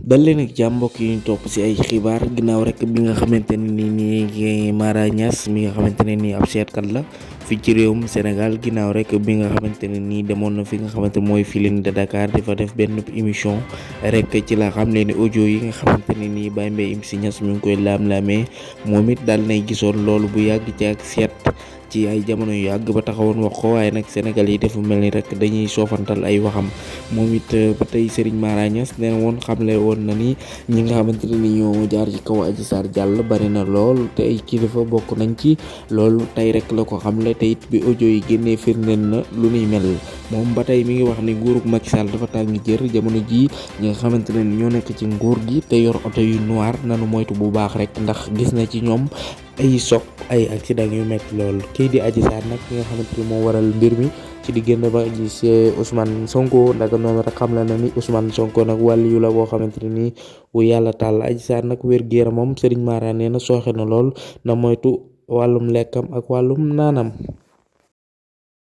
dal leen ak jàmm mbokk yi ñu topp ci ay xibaar ginnaaw rek bi nga xamante ne nii Mara Niass mi nga xamante ne nii ab seetkat la fii ci réewum Sénégal ginnaaw rek bi nga xamante ne nii demoon na fi nga xamante mooy Feeling de Dakar di fa def benn émission rek ci la xam ne ni audio yi nga xamante ne nii Baye Mbaye MC Niass mi ngi koy laam-laamee moom it daal nay gisoon loolu bu yàgg ci ak seet ci ay jamono yu yàgg ba taxawoon wax ko waaye nag Sénégal yi dafa mel ni rek dañuy soofantal ay waxam moom it ba tey Serigne Mara Niass nee woon xamle woon na ni ñi nga xamante ne ni ñoo jaar ci kaw Adji Sarr jàll bari na lool te ay kilifa bokk nañ ci loolu tey rek la ko xamle te it bi audio yi génnee firndeel na lu nuy mel moom ba tey mi ngi wax ni nguurug Macky Sall dafa tàng jër jamono jii ñi nga xamante ne ni ñoo nekk ci nguur gi te yor oto yu noir nanu moytu bu baax rek ndax gis na ci ñoom ay soog ay accident yu metti lool kii di Adji Sarr nag ki nga xamante ni moo waral mbir mi ci diggante ba gis Ousmane Sonko ndaga noonu rek xam la na ni Ousmane Sonko nag wàlliyu la boo xamante ne nii wu yàlla tàll Adji Sarr nag wér-gu-yaramam Serigne Mara nee na sooxe na lool na moytu wàllum lekkam ak wàllum naanam.